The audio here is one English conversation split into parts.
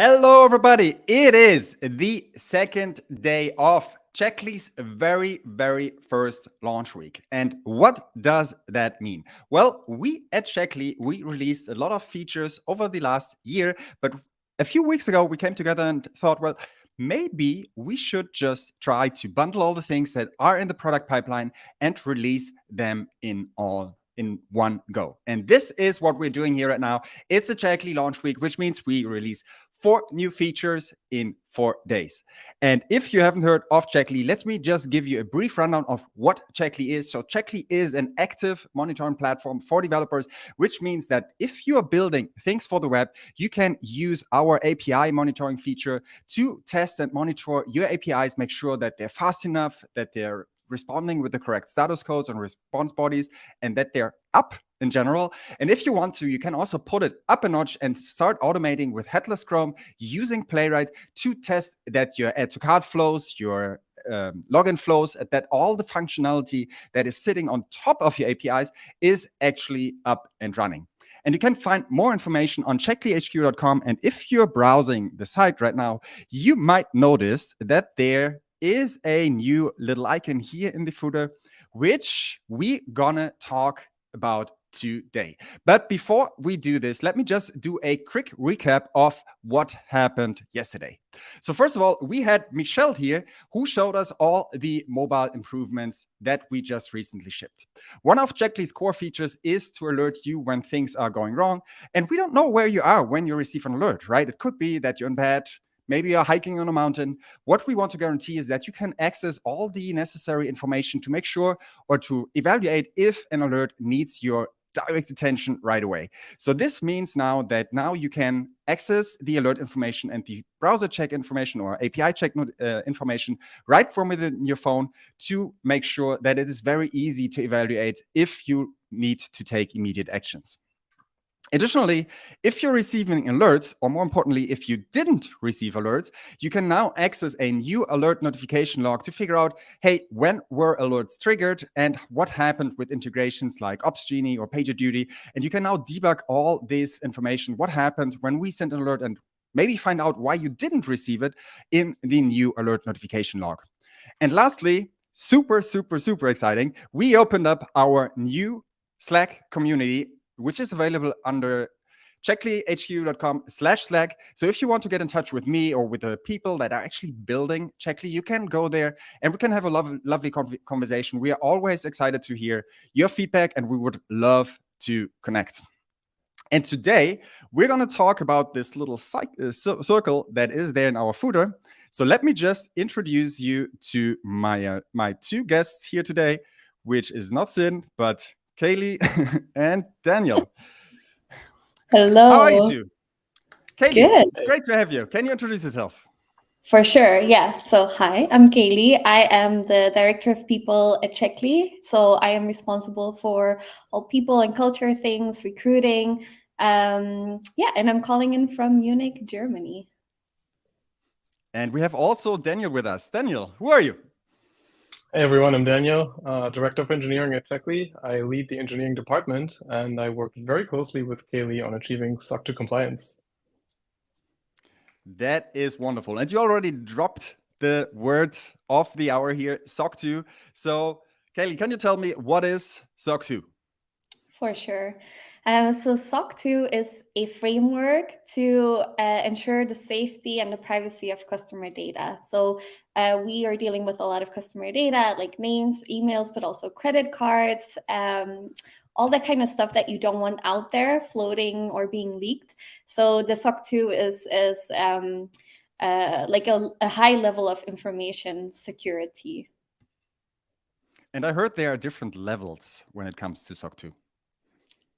Hello, everybody. It is the second day of Checkly's very first launch week. And what does that mean? Well, we at Checkly, we released a lot of features over the last year, but a few weeks ago, we came together and thought, well, maybe we should just try to bundle all the things that are in the product pipeline and release them in one go. And this is what we're doing here right now. It's a Checkly launch week, which means we release 4 new features in 4 days. And if you haven't heard of Checkly, let me just give you a brief rundown of what Checkly is. So Checkly is an active monitoring platform for developers, which means that if you are building things for the web, you can use our API monitoring feature to test and monitor your APIs, make sure that they're fast enough, that they're responding with the correct status codes and response bodies, and that they're up in general. And if you want to, you can also put it up a notch and start automating with headless Chrome using Playwright to test that your add to cart flows, your login flows, that all the functionality that is sitting on top of your APIs is actually up and running. And you can find more information on checklyhq.com. And if you're browsing the site right now, you might notice that there is a new little icon here in the footer, which we gonna talk about today. But before we do this, let me just do a quick recap of what happened yesterday. So first of all, we had Michelle here who showed us all the mobile improvements that we just recently shipped. One of Checkly's core features is to alert you when things are going wrong. And we don't know where you are when you receive an alert, right? It could be that you're in bed, maybe you're hiking on a mountain. What we want to guarantee is that you can access all the necessary information to make sure or to evaluate if an alert needs your direct attention right away. So this means now you can access the alert information and the browser check information or API check information right from within your phone to make sure that it is very easy to evaluate if you need to take immediate actions. Additionally, if you're receiving alerts, or more importantly, if you didn't receive alerts, you can now access a new alert notification log to figure out, hey, when were alerts triggered and what happened with integrations like Opsgenie or PagerDuty. And you can now debug all this information, what happened when we sent an alert, and maybe find out why you didn't receive it in the new alert notification log. And lastly, super exciting, we opened up our new Slack community, which is available under checklyhq.com/Slack. So if you want to get in touch with me or with the people that are actually building Checkly, you can go there and we can have a lovely conversation. We are always excited to hear your feedback and we would love to connect. And today, we're going to talk about this little circle that is there in our footer. So let me just introduce you to my two guests here today, which is not Sin, but Kaylee and Daniel. Hello. How are you two? Kaylee, Good. It's great to have you. Can you introduce yourself? For sure. Yeah. So hi, I'm Kaylee. I am the Director of People at Checkly. So I am responsible for all people and culture things, recruiting. And I'm calling in from Munich, Germany. And we have also Daniel with us. Daniel, who are you? Hey everyone, I'm Daniel, Director of Engineering at Checkly. I lead the engineering department and I work very closely with Kaylee on achieving SOC 2 compliance. That is wonderful. And you already dropped the word of the hour here, SOC 2. So Kaylee, can you tell me what is SOC 2? For sure. So SOC 2 is a framework to ensure the safety and the privacy of customer data. So we are dealing with a lot of customer data, like names, emails, but also credit cards, all that kind of stuff that you don't want out there floating or being leaked. So the SOC 2 is like a high level of information security. And I heard there are different levels when it comes to SOC 2.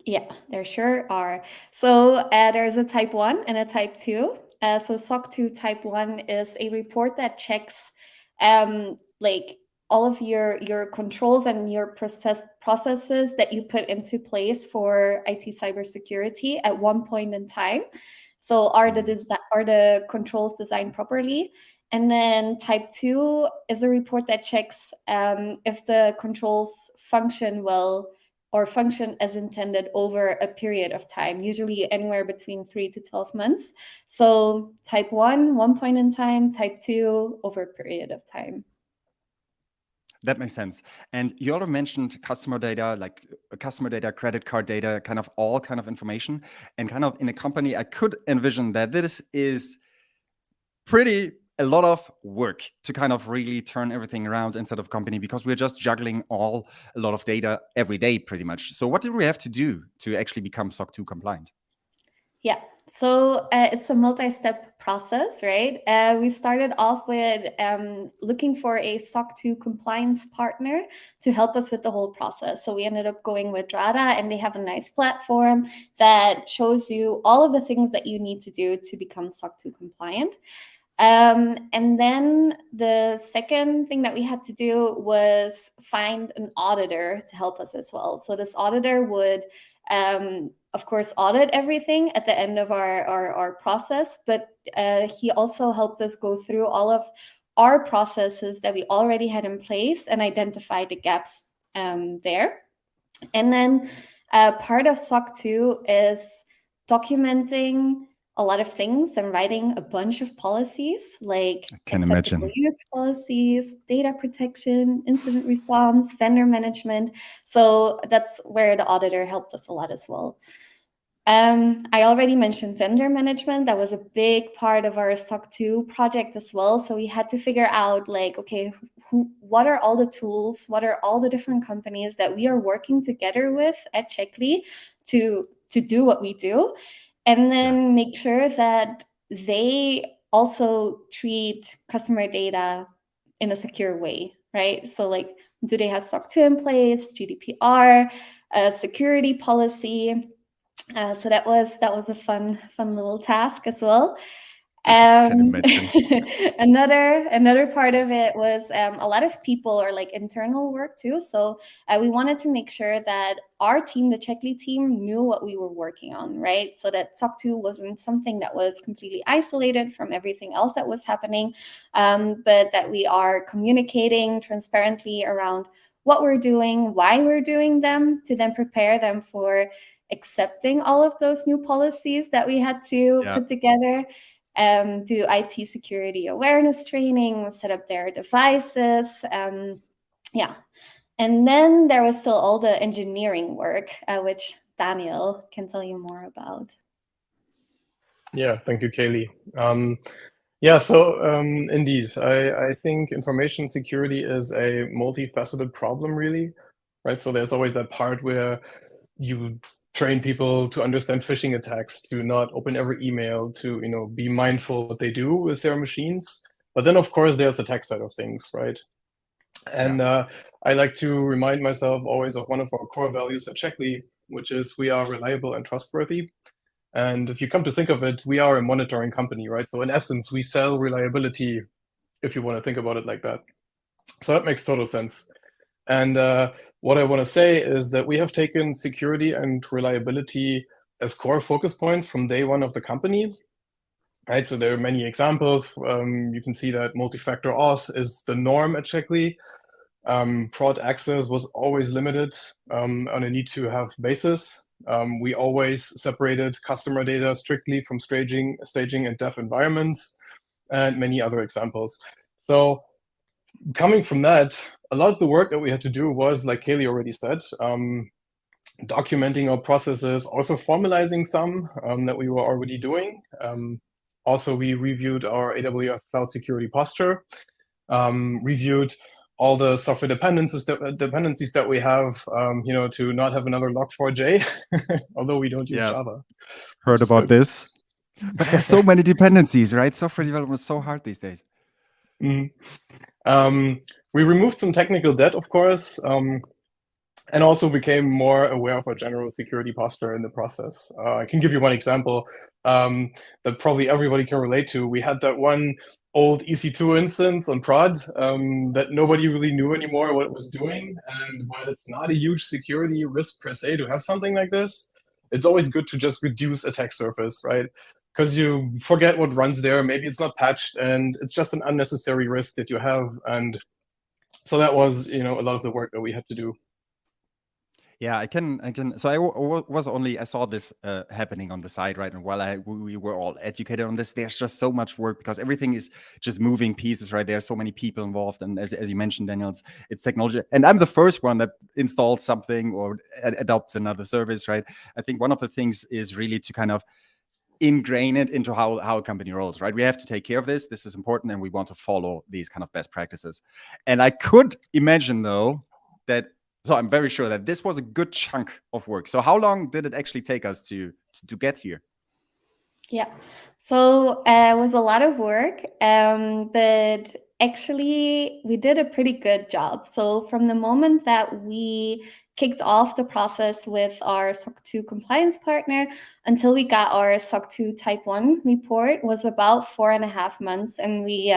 Yeah, there sure are. So there's a type 1 and a type 2. So SOC 2 type 1 is a report that checks like all of your controls and your processes that you put into place for IT cybersecurity at one point in time. So are the controls designed properly? And then type 2 is a report that checks if the controls function well or function as intended over a period of time, usually anywhere between 3 to 12 months. So type 1 point in time, type 2 over a period of time. That makes sense. And you already mentioned customer data, like customer data, credit card data, kind of all kind of information. And kind of in a company, I could envision that this is a lot of work to kind of really turn everything around inside of a company, because we're just juggling a lot of data every day pretty much. So what do we have to do to actually become SOC 2 compliant? Yeah, so it's a multi-step process, right? We started off with looking for a SOC 2 compliance partner to help us with the whole process. So we ended up going with Drata, and they have a nice platform that shows you all of the things that you need to do to become SOC 2 compliant. And then the second thing that we had to do was find an auditor to help us as well. So this auditor would, of course, audit everything at the end of our process, but he also helped us go through all of our processes that we already had in place and identify the gaps there. And then part of SOC 2 is documenting a lot of things and writing a bunch of policies, like acceptable use policies, data protection, incident response, vendor management. So that's where the auditor helped us a lot as well. I already mentioned vendor management. That was a big part of our SOC 2 project as well. So we had to figure out, like, okay, what are all the tools? What are all the different companies that we are working together with at Checkly to do what we do? And then make sure that they also treat customer data in a secure way, right? So, like, do they have SOC 2 in place, GDPR, security policy? So that was a fun little task as well. Another part of it was a lot of people, or like internal work too. So we wanted to make sure that our team, the Checkly team, knew what we were working on, right? So that SOC 2 wasn't something that was completely isolated from everything else that was happening, but that we are communicating transparently around what we're doing, why we're doing them, to then prepare them for accepting all of those new policies that we had to put together. Do IT security awareness training, set up their devices. And then there was still all the engineering work, which Daniel can tell you more about. Yeah, thank you, Kaylee. Indeed, I think information security is a multifaceted problem, really, right? So there's always that part where you train people to understand phishing attacks, to not open every email, to be mindful what they do with their machines. But then, of course, there's the tech side of things, right? And I like to remind myself always of one of our core values at Checkly, which is we are reliable and trustworthy. And if you come to think of it, we are a monitoring company, right? So in essence, we sell reliability, if you want to think about it like that. So that makes total sense. And what I want to say is that we have taken security and reliability as core focus points from day one of the company, right? So there are many examples. You can see that multi-factor auth is the norm at Checkly. Prod access was always limited on a need-to-have basis. We always separated customer data strictly from staging and dev environments, and many other examples. So coming from that, a lot of the work that we had to do was, like Kaylee already said, documenting our processes, also formalizing some that we were already doing. Also, we reviewed our AWS Cloud Security Posture, reviewed all the software dependencies that we have, to not have another Log4j, although we don't use Java. Heard about this. But there's so many dependencies, right? Software development is so hard these days. Mm-hmm. We removed some technical debt, of course, and also became more aware of our general security posture in the process. I can give you one example that probably everybody can relate to. We had that one old EC2 instance on prod that nobody really knew anymore what it was doing. And while it's not a huge security risk per se to have something like this, it's always good to just reduce attack surface, right? Because you forget what runs there, maybe it's not patched, and it's just an unnecessary risk that you have. And so that was, a lot of the work that we had to do. Yeah, I can. So I saw this happening on the side, right? And while we were all educated on this, there's just so much work because everything is just moving pieces, right? There are so many people involved, and as you mentioned, Daniel, it's technology. And I'm the first one that installs something or adopts another service, right? I think one of the things is really to kind of ingrain it into how a company rolls, right? We have to take care of this. This is important, and we want to follow these kind of best practices. And I could imagine, though, that so I'm very sure that this was a good chunk of work. So how long did it actually take us to get here? Yeah, so it was a lot of work, but actually we did a pretty good job. So from the moment that we kicked off the process with our SOC 2 compliance partner until we got our SOC 2 Type 1 report was about 4.5 months, and we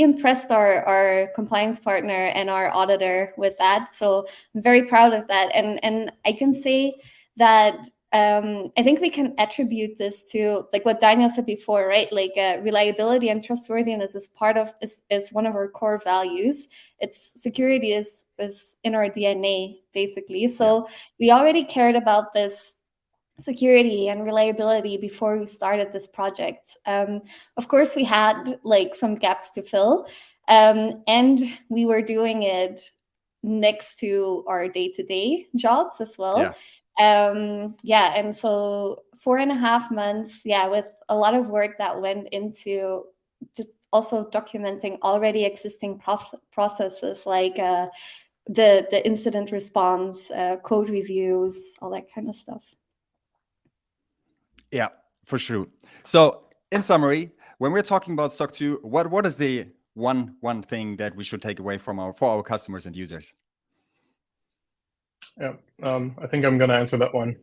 impressed our compliance partner and our auditor with that. So I'm very proud of that, and I can say that I think we can attribute this to like what Daniel said before, right? Like reliability and trustworthiness is one of our core values. It's security is in our DNA basically. So we already cared about this security and reliability before we started this project. Of course, we had like some gaps to fill, and we were doing it next to our day-to-day jobs as well. And so 4.5 months, with a lot of work that went into just also documenting already existing processes like the incident response, code reviews, all that kind of stuff. Yeah, for sure. So in summary, when we're talking about SOC 2, what is the one thing that we should take away for our customers and users? Yeah, I think I'm going to answer that one.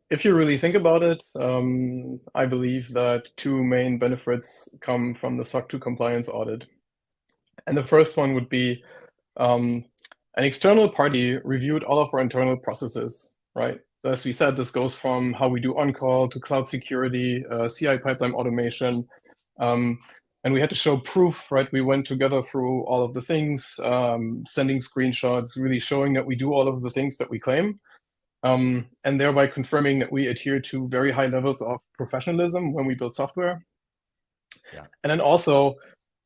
If you really think about it, I believe that two main benefits come from the SOC 2 compliance audit. And the first one would be an external party reviewed all of our internal processes, right? As we said, this goes from how we do on-call to cloud security, CI pipeline automation. And we had to show proof, right? We went together through all of the things, sending screenshots, really showing that we do all of the things that we claim, and thereby confirming that we adhere to very high levels of professionalism when we build software. And then also,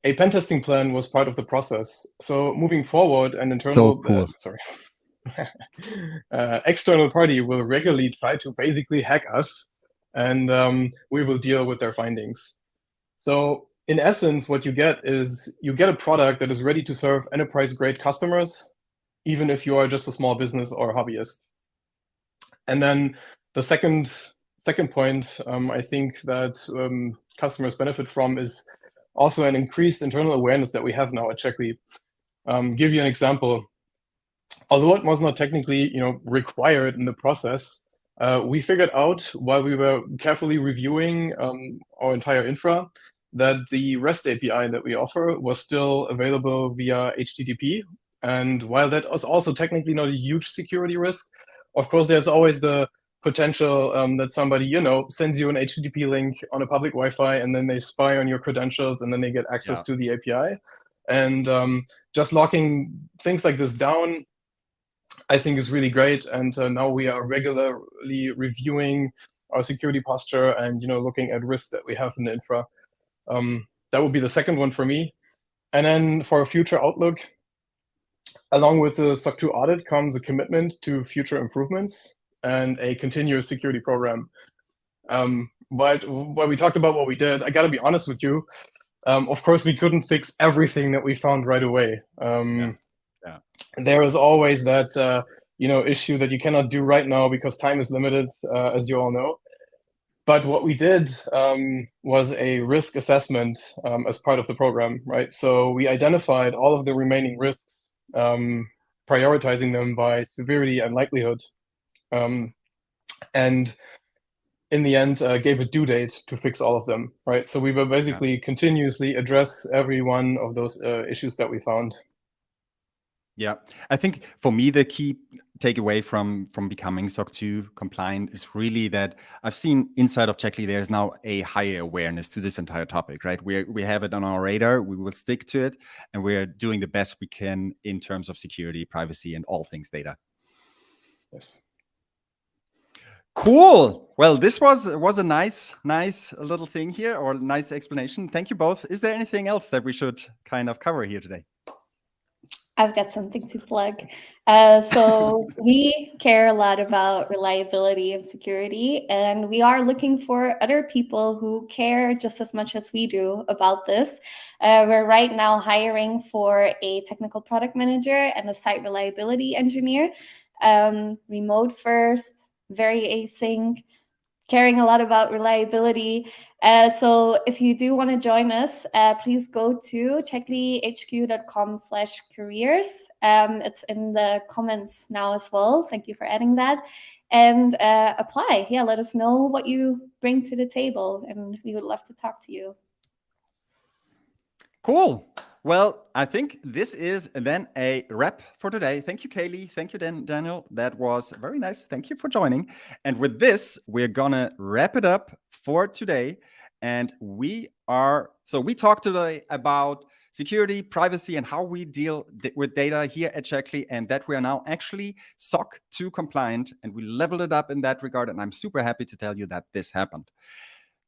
a pen testing plan was part of the process. So moving forward, an internal, external party will regularly try to basically hack us, and we will deal with their findings. So in essence, what you get is you get a product that is ready to serve enterprise-grade customers, even if you are just a small business or hobbyist. And then the second point I think that customers benefit from is also an increased internal awareness that we have now at Checkly. Give you an example. Although it was not technically, required in the process, we figured out while we were carefully reviewing our entire infra that the REST API that we offer was still available via HTTP. And while that was also technically not a huge security risk, of course, there's always the potential that somebody, sends you an HTTP link on a public Wi-Fi, and then they spy on your credentials, and then they get access to the API. And just locking things like this down, I think, is really great. And now we are regularly reviewing our security posture and looking at risks that we have in the infra. That would be the second one for me. And then for a future outlook, along with the SOC 2 audit comes a commitment to future improvements and a continuous security program. But when we talked about what we did, I got to be honest with you. Of course, we couldn't fix everything that we found right away. There is always that issue that you cannot do right now because time is limited, as you all know. But what we did was a risk assessment as part of the program, right? So we identified all of the remaining risks, prioritizing them by severity and likelihood, and in the end gave a due date to fix all of them, right? So we will basically continuously address every one of those issues that we found. Yeah, I think for me, the key takeaway from becoming SOC 2 compliant is really that I've seen inside of Checkly, there's now a higher awareness to this entire topic, right? We have it on our radar, we will stick to it, and we're doing the best we can in terms of security, privacy, and all things data. Yes. Cool. Well, this was a nice little thing here, or nice explanation. Thank you both. Is there anything else that we should kind of cover here today? I've got something to plug. So we care a lot about reliability and security, and we are looking for other people who care just as much as we do about this. We're right now hiring for a technical product manager and a site reliability engineer. Remote first, very async, caring a lot about reliability. So if you do want to join us, please go to checklyhq.com/careers. It's in the comments now as well. Thank you for adding that. And apply. Yeah, let us know what you bring to the table, and we would love to talk to you. Cool. Well, I think this is then a wrap for today. Thank you, Kaylee. Thank you, Daniel. That was very nice. Thank you for joining. And with this, we're going to wrap it up for today. And we talked today about security, privacy, and how we deal with data here at Checkly, and that we are now actually SOC 2 compliant, and we leveled it up in that regard. And I'm super happy to tell you that this happened.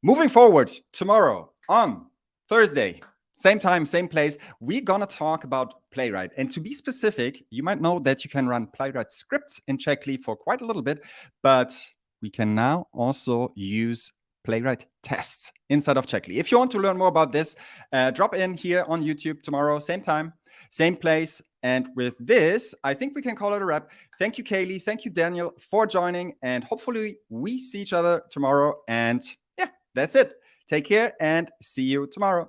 Moving forward, tomorrow on Thursday, same time, same place, we're going to talk about Playwright. And to be specific, you might know that you can run Playwright scripts in Checkly for quite a little bit, but we can now also use Playwright tests inside of Checkly. If you want to learn more about this, drop in here on YouTube tomorrow, same time, same place. And with this, I think we can call it a wrap. Thank you, Kaylee. Thank you, Daniel, for joining. And hopefully we see each other tomorrow. And yeah, that's it. Take care and see you tomorrow.